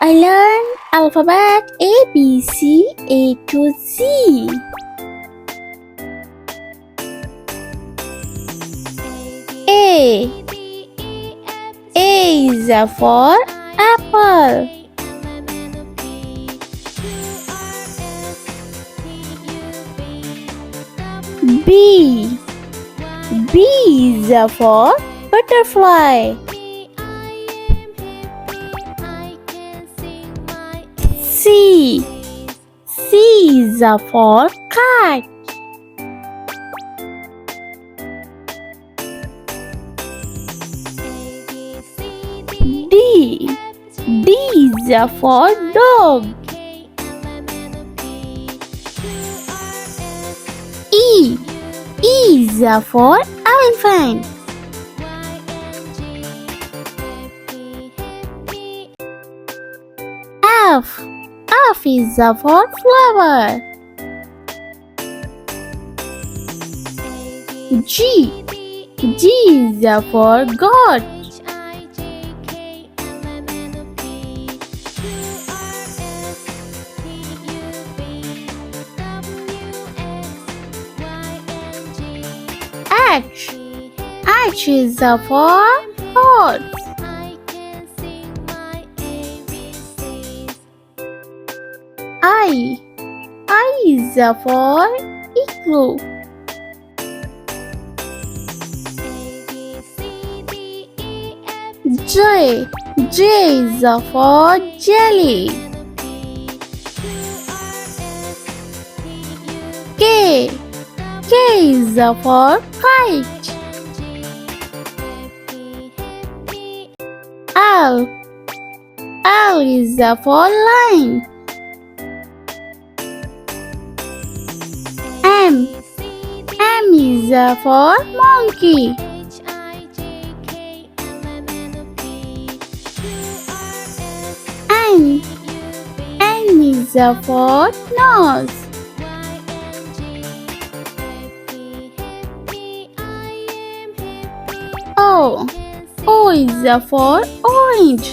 I learned alphabet ABC A to Z. A is for apple. B is for butterfly. C is for cat. D is for dog. E is for elephant. F is for flower. G is for goat. H is for horse. I is for igloo. J is for jelly. K is for kite. L is for line. M is for monkey. N is for nose. O is for orange.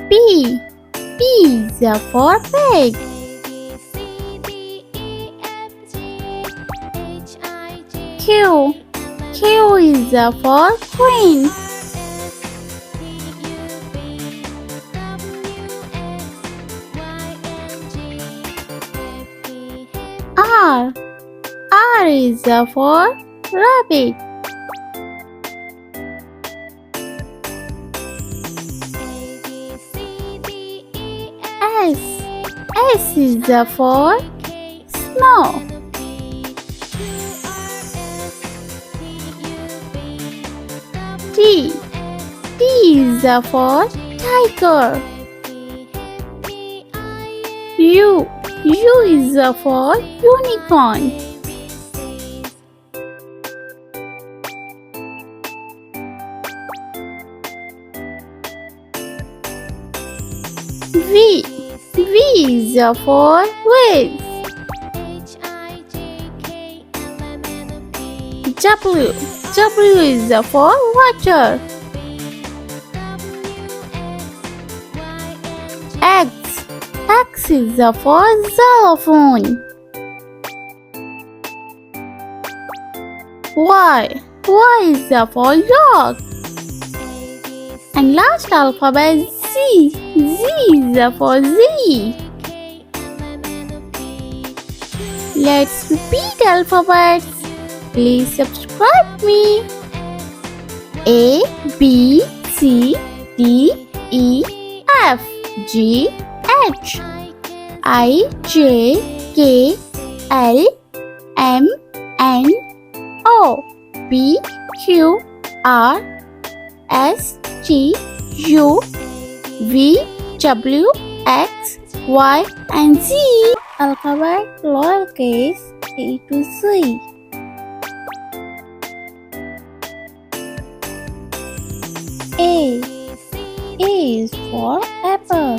P is for pig. Q is for queen. R is for rabbit. S is for snow. T is for tiger. U is for unicorn. V is for vase. W is for water. X is for xylophone. Y is for dog. And last alphabet Z is for Z. Let's repeat alphabets. Please subscribe me. A B C D E F G H I J K L M N O P Q R S T U V W X Y and Z. Alphabet lowercase A to Z. A is for apple.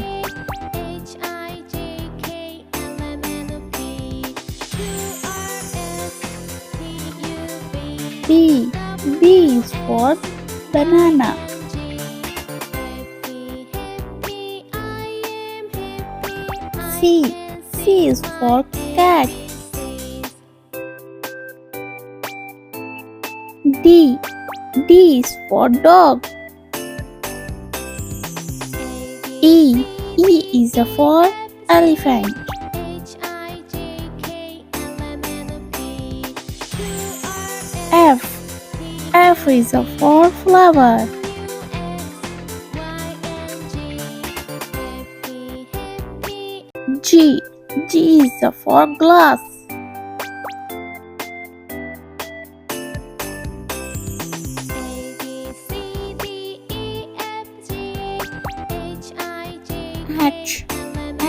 B is for banana. C is for cat. D is for dog. E is for elephant. F is for flower. G is for glass.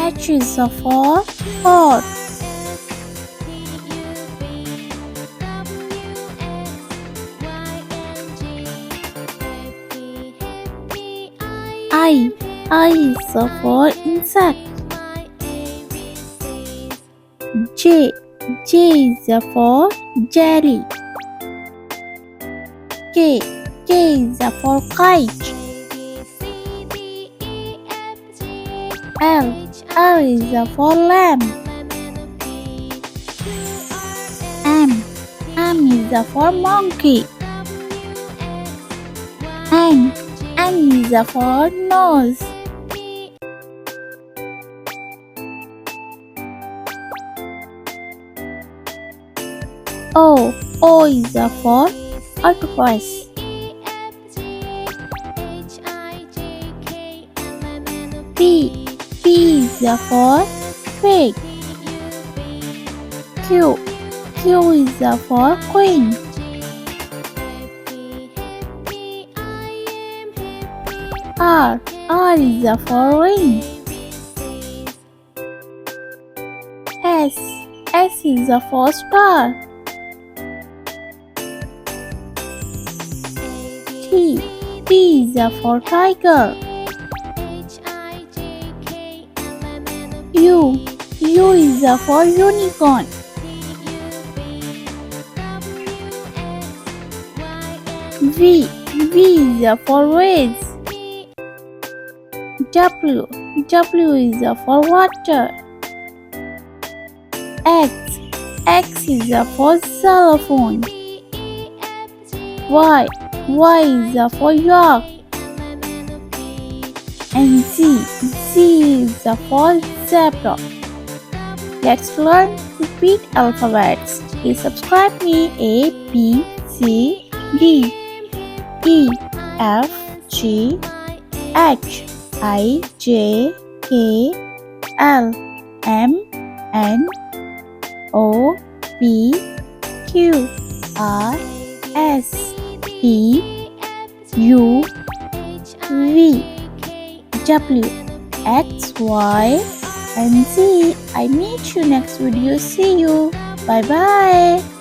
H is for horse. I is for insect. J is for jelly. K is for kite. L is for lamb. M is for monkey. N is for nose. O is for octopus. P is for pig. Q is for queen. R is for ring. S is for star. T is for tiger. U is for unicorn. V is for vase. W is for water. X is for xylophone. Y is for york. And Z is for zebra. Let's learn repeat alphabets. Please subscribe me. A B C D E F G H I J K L M N O P Q R S T U V W X Y and Z. I meet you next video. See you. Bye bye.